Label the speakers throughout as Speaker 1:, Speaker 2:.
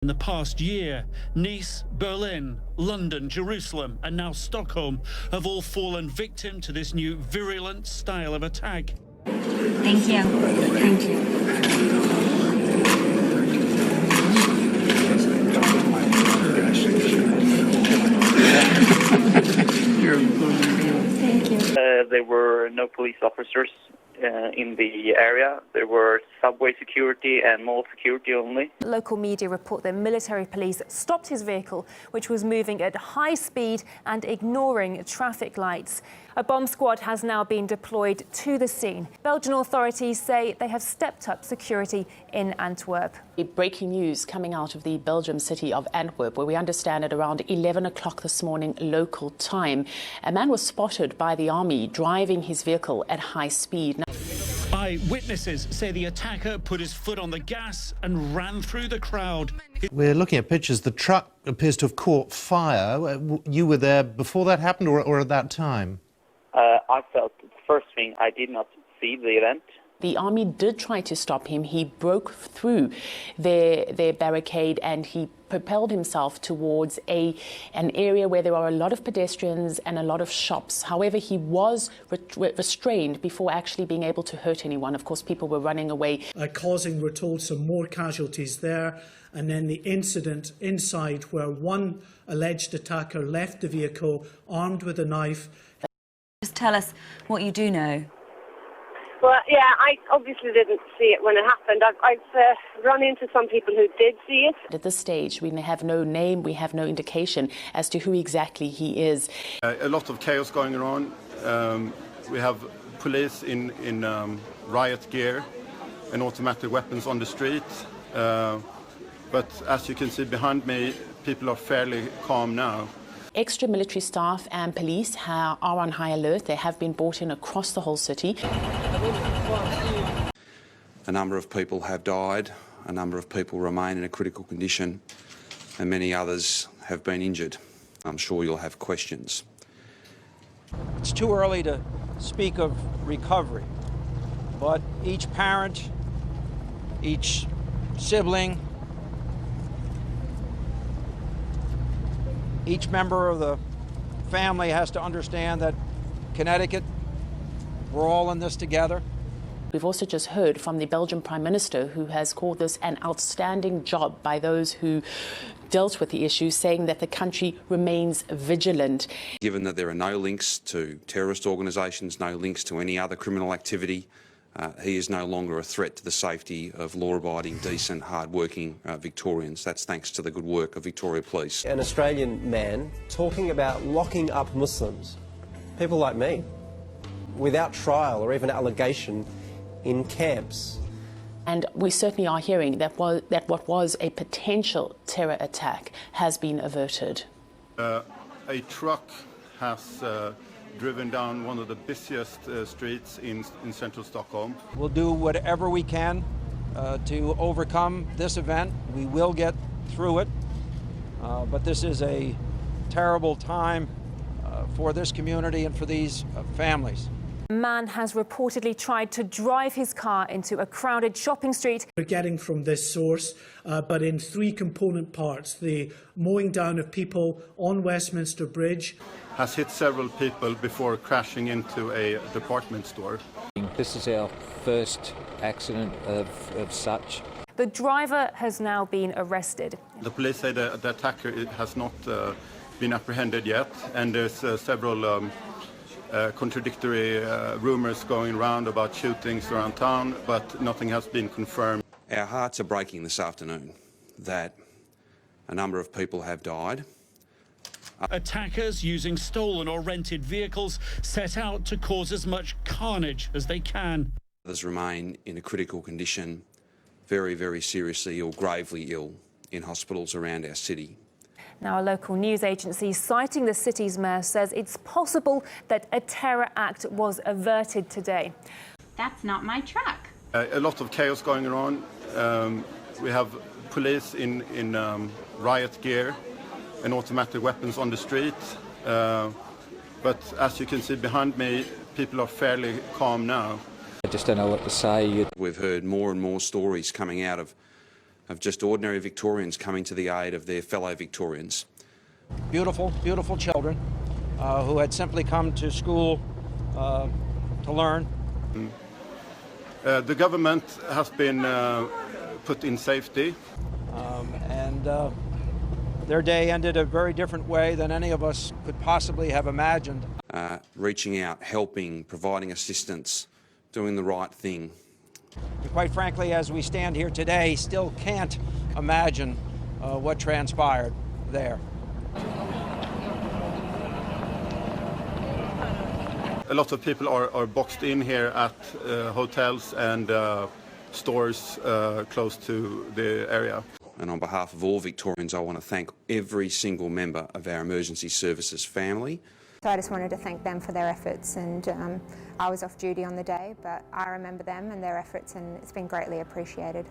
Speaker 1: In the past year, Nice, Berlin, London, Jerusalem and now Stockholm have all fallen victim to this new virulent style of attack.
Speaker 2: Thank you. Thank you. Thank you.
Speaker 3: There were no police officers in the area. There were subway security and mall security only.
Speaker 4: Local media report that military police stopped his vehicle, which was moving at high speed and ignoring traffic lights. A bomb squad has now been deployed to the scene. Belgian authorities say they have stepped up security in Antwerp.
Speaker 5: Breaking news coming out of the Belgium city of Antwerp, where we understand at around 11 o'clock this morning local time, a man was spotted by the army driving his vehicle at high speed.
Speaker 1: Eyewitnesses say the attacker put his foot on the gas and ran through the crowd.
Speaker 6: We're looking at pictures. The truck appears to have caught fire. You were there before that happened or at that time?
Speaker 3: I felt, first thing, I did not see the event.
Speaker 5: The army did try to stop him. He broke through their barricade and he propelled himself towards an area where there are a lot of pedestrians and a lot of shops. However, he was restrained before actually being able to hurt anyone. Of course, people were running away.
Speaker 7: Causing, we're told, some more casualties there. And then the incident inside where one alleged attacker left the vehicle armed with a knife.
Speaker 2: Just tell us what you do know.
Speaker 8: Well, yeah, I obviously didn't see it when it happened. I've run into some people who did see it.
Speaker 5: At this stage, we have no name, we have no indication as to who exactly he is.
Speaker 9: A lot of chaos going on. We have police in riot gear and automatic weapons on the street. But as you can see behind me, people are fairly calm now.
Speaker 5: Extra military staff and police are on high alert. They have been brought in across the whole city.
Speaker 10: A number of people have died, a number of people remain in a critical condition, and many others have been injured. I'm sure you'll have questions.
Speaker 11: It's too early to speak of recovery, but each parent, each sibling, each member of the family has to understand that Connecticut, we're all in this together.
Speaker 5: We've also just heard from the Belgian Prime Minister, who has called this an outstanding job by those who dealt with the issue, saying that the country remains vigilant.
Speaker 10: Given that there are no links to terrorist organisations, no links to any other criminal activity, he is no longer a threat to the safety of law-abiding, decent, hard-working Victorians. That's thanks to the good work of Victoria Police.
Speaker 12: An Australian man talking about locking up Muslims, people like me, without trial or even allegation, in camps.
Speaker 5: And we certainly are hearing that what was a potential terror attack has been averted.
Speaker 9: A truck has driven down one of the busiest streets in central Stockholm.
Speaker 11: We'll do whatever we can to overcome this event. We will get through it, but this is a terrible time for this community and for these families.
Speaker 4: A man has reportedly tried to drive his car into a crowded shopping street.
Speaker 7: We're getting from this source, but in three component parts. The mowing down of people on Westminster Bridge
Speaker 9: has hit several people before crashing into a department store.
Speaker 13: This is our first accident of such.
Speaker 4: The driver has now been arrested.
Speaker 9: The police say the attacker has not been apprehended yet, and there's several contradictory rumours going around about shootings around town, but nothing has been confirmed.
Speaker 10: Our hearts are breaking this afternoon that a number of people have died.
Speaker 1: Attackers using stolen or rented vehicles set out to cause as much carnage as they can.
Speaker 10: Others remain in a critical condition, very, very seriously or gravely ill in hospitals around our city.
Speaker 4: Now, a local news agency citing the city's mayor says it's possible that a terror act was averted today.
Speaker 2: That's not my truck.
Speaker 9: A lot of chaos going on. We have police in riot gear and automatic weapons on the street. But as you can see behind me, people are fairly calm now.
Speaker 13: I just don't know what to say.
Speaker 10: We've heard more and more stories coming out of of just ordinary Victorians coming to the aid of their fellow Victorians.
Speaker 11: Beautiful, beautiful children who had simply come to school to learn.
Speaker 9: The government has been put in safety.
Speaker 11: And their day ended a very different way than any of us could possibly have imagined.
Speaker 10: Reaching out, helping, providing assistance, doing the right thing.
Speaker 11: And quite frankly, as we stand here today, still can't imagine what transpired there.
Speaker 9: A lot of people are boxed in here at hotels and stores close to the area.
Speaker 10: And on behalf of all Victorians, I want to thank every single member of our emergency services family.
Speaker 14: So I just wanted to thank them for their efforts, and I was off duty on the day, but I remember them and their efforts, and it's been greatly appreciated.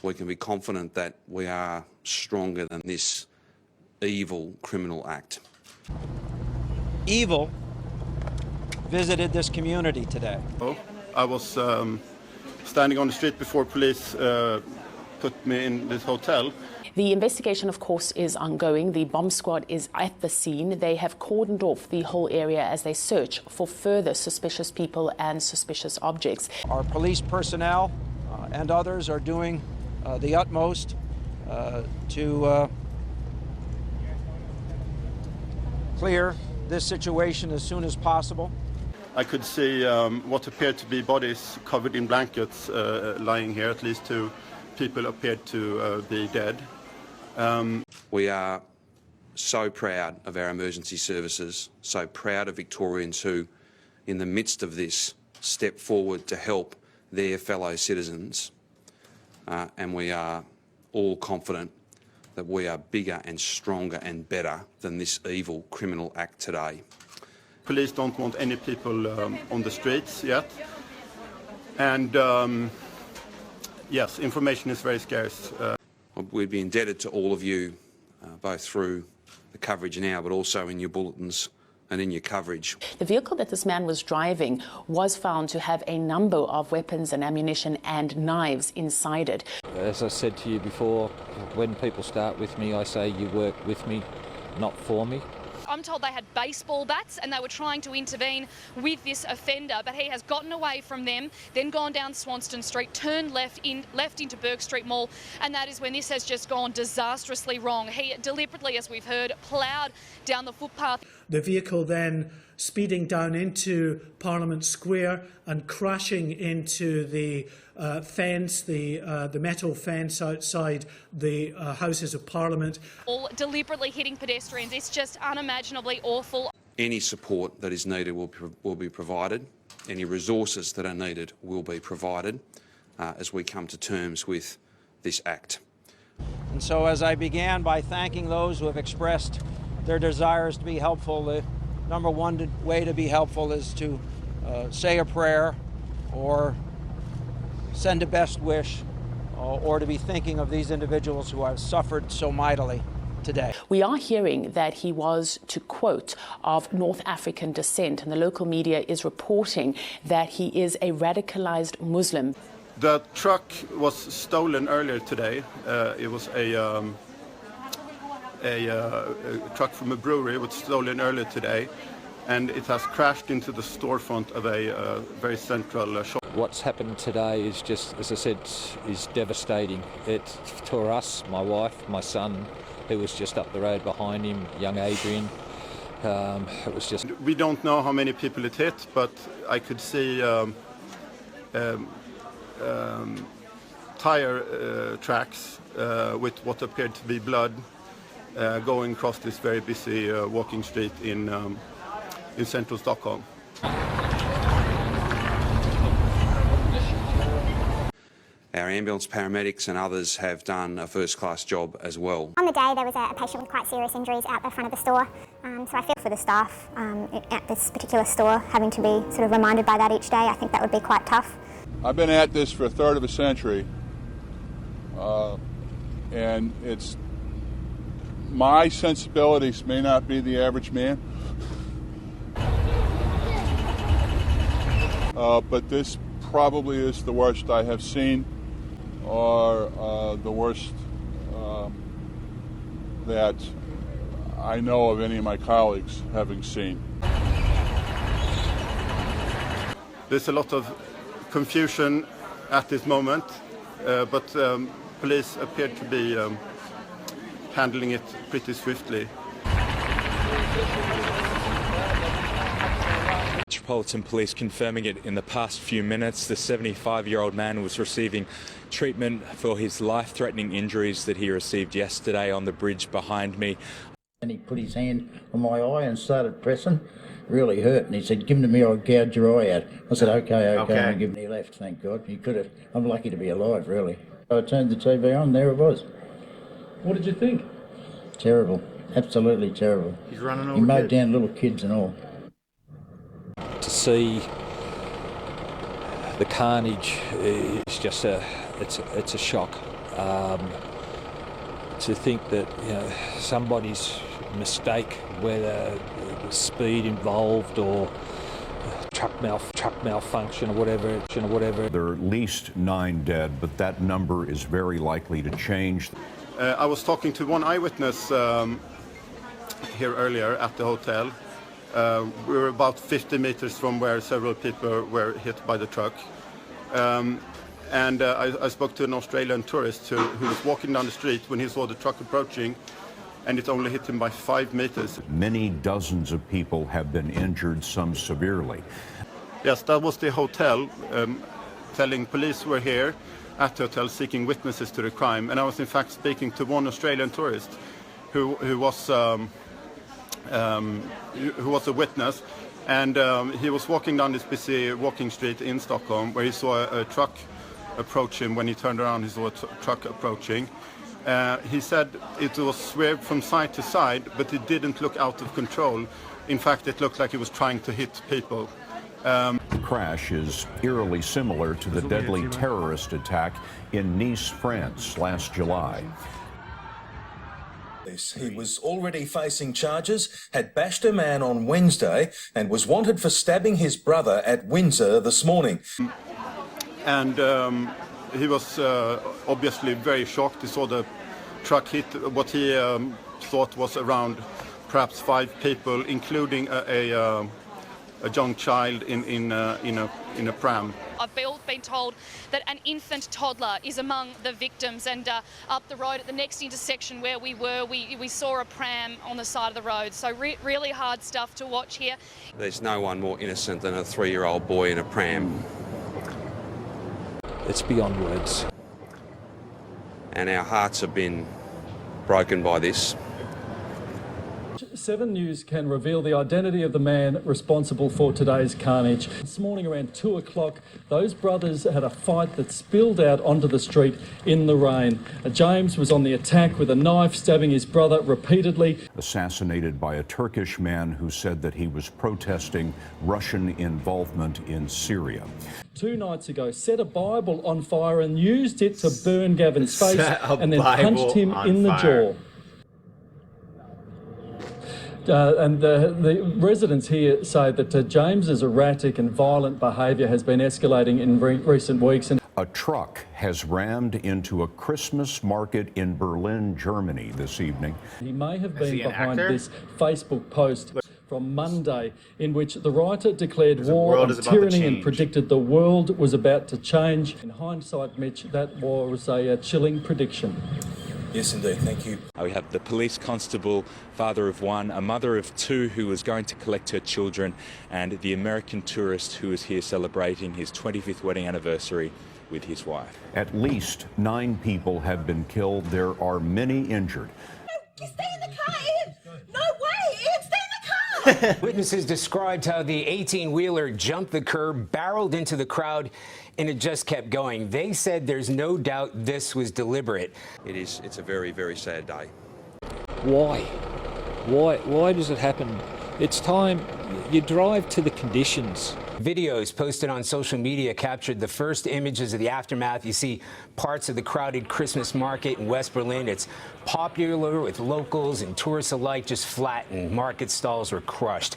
Speaker 10: We can be confident that we are stronger than this evil criminal act.
Speaker 11: Evil visited this community today.
Speaker 9: I was standing on the street before police put me in this hotel.
Speaker 5: The investigation, of course, is ongoing. The bomb squad is at the scene. They have cordoned off the whole area as they search for further suspicious people and suspicious objects.
Speaker 11: Our police personnel and others are doing the utmost to clear this situation as soon as possible.
Speaker 9: I could see what appeared to be bodies covered in blankets lying here. At least 2 people appeared to be dead.
Speaker 10: We are so proud of our emergency services, so proud of Victorians who, in the midst of this, step forward to help their fellow citizens. And we are all confident that we are bigger and stronger and better than this evil criminal act today.
Speaker 9: Police don't want any people on the streets yet. And yes, information is very scarce.
Speaker 10: We'd be indebted to all of you, both through the coverage now, but also in your bulletins and in your coverage.
Speaker 5: The vehicle that this man was driving was found to have a number of weapons and ammunition and knives inside it.
Speaker 13: As I said to you before, when people start with me, I say you work with me, not for me.
Speaker 15: I'm told they had baseball bats and they were trying to intervene with this offender, but he has gotten away from them, then gone down Swanston Street, turned left into Burke Street Mall, and that is when this has just gone disastrously wrong. He deliberately, as we've heard, ploughed down the footpath.
Speaker 7: The vehicle then speeding down into Parliament Square and crashing into the fence, the metal fence outside the Houses of Parliament.
Speaker 15: All deliberately hitting pedestrians. It's just unimaginably awful.
Speaker 10: Any support that is needed will be provided. Any resources that are needed will be provided as we come to terms with this act.
Speaker 11: And so as I began by thanking those who have expressed their desires to be helpful, the number one way to be helpful is to say a prayer or send a best wish or to be thinking of these individuals who have suffered so mightily today.
Speaker 5: We are hearing that he was, to quote, of North African descent, and the local media is reporting that he is a radicalized Muslim.
Speaker 9: The truck was stolen earlier today. It was a truck from a brewery. It was stolen earlier today, and it has crashed into the storefront of a very central shop.
Speaker 13: What's happened today is just, as I said, is devastating. It's for us, my wife, my son, who was just up the road behind him, young Adrian. It was just...
Speaker 9: We don't know how many people it hit, but I could see tire tracks with what appeared to be blood going across this very busy walking street in central Stockholm.
Speaker 10: Our ambulance paramedics and others have done a first-class job as well.
Speaker 16: On the day, there was a patient with quite serious injuries out the front of the store, so I feel for the staff at this particular store having to be sort of reminded by that each day. I think that would be quite tough.
Speaker 17: I've been at this for a third of a century, and it's my sensibilities may not be the average man, but this probably is the worst I have seen, or the worst that I know of any of my colleagues having seen.
Speaker 9: There's a lot of confusion at this moment, but police appear to be handling it pretty swiftly.
Speaker 18: Metropolitan Police confirming it in the past few minutes. The 75-year-old man was receiving treatment for his life-threatening injuries that he received yesterday on the bridge behind me.
Speaker 19: And he put his hand on my eye and started pressing. Really hurt, and he said, "Give them to me, I'll gouge your eye out." I said, okay. And give him he left, thank God. He could have. I'm lucky to be alive, really. I turned the TV on, there it was.
Speaker 20: What did you think?
Speaker 19: Terrible, absolutely terrible.
Speaker 20: He's running over
Speaker 19: He mowed
Speaker 20: kids.
Speaker 19: down little kids and all.
Speaker 13: To see the carnage is just it's a shock. To think that somebody's mistake, whether it was speed involved or truck malfunction or whatever.
Speaker 21: There are at least 9 dead, but that number is very likely to change.
Speaker 9: I was talking to one eyewitness here earlier at the hotel. We were about 50 meters from where several people were hit by the truck. And I spoke to an Australian tourist who was walking down the street when he saw the truck approaching, and it only hit him by 5 meters.
Speaker 21: Many dozens of people have been injured, some severely.
Speaker 9: Yes, that was the hotel telling police were here at the hotel seeking witnesses to the crime. And I was in fact speaking to one Australian tourist who was a witness. And he was walking down this busy walking street in Stockholm where he saw a truck approach him. When he turned around, he saw a truck approaching. He said it was swerved from side to side, but it didn't look out of control. In fact, it looked like it was trying to hit people.
Speaker 21: The crash is eerily similar to the deadly terrorist attack in Nice, France last July.
Speaker 22: He was already facing charges, had bashed a man on Wednesday and was wanted for stabbing his brother at Windsor this morning.
Speaker 9: And he was obviously very shocked. He saw the truck hit what he thought was around perhaps 5 people, including a young child in a pram.
Speaker 15: I've been told that an infant toddler is among the victims, and up the road at the next intersection where we were, we saw a pram on the side of the road. So really hard stuff to watch here.
Speaker 10: There's no one more innocent than a 3-year-old boy in a pram.
Speaker 13: It's beyond words.
Speaker 10: And our hearts have been broken by this.
Speaker 20: 7 News can reveal the identity of the man responsible for today's carnage. This morning around 2 o'clock, those brothers had a fight that spilled out onto the street in the rain. James was on the attack with a knife, stabbing his brother repeatedly.
Speaker 21: Assassinated by a Turkish man who said that he was protesting Russian involvement in Syria.
Speaker 20: 2 nights ago, set a Bible on fire and used it to burn Gavin's face and then punched him in the jaw. And the residents here say that James's erratic and violent behaviour has been escalating in recent weeks. And
Speaker 21: a truck has rammed into a Christmas market in Berlin, Germany this evening.
Speaker 20: He may have been behind this Facebook post from Monday in which the writer declared war on tyranny and predicted the world was about to change. In hindsight, Mitch, that was a chilling prediction.
Speaker 22: Yes, indeed. Thank you.
Speaker 18: We have the police constable, father of 1, a mother of 2 who was going to collect her children, and the American tourist who is here celebrating his 25th wedding anniversary with his wife.
Speaker 21: At least 9 people have been killed. There are many injured.
Speaker 23: Stay in the car, Ian! No way, Ian! Stay in the car!
Speaker 24: Witnesses described how the 18-wheeler jumped the curb, barreled into the crowd, and it just kept going. They said there's no doubt this was deliberate.
Speaker 10: It's a very, very sad day.
Speaker 13: Why? Why does it happen? It's time you drive to the conditions.
Speaker 24: Videos posted on social media captured the first images of the aftermath. You see parts of the crowded Christmas market in West Berlin. It's popular with locals and tourists alike, just flattened. Market stalls were crushed.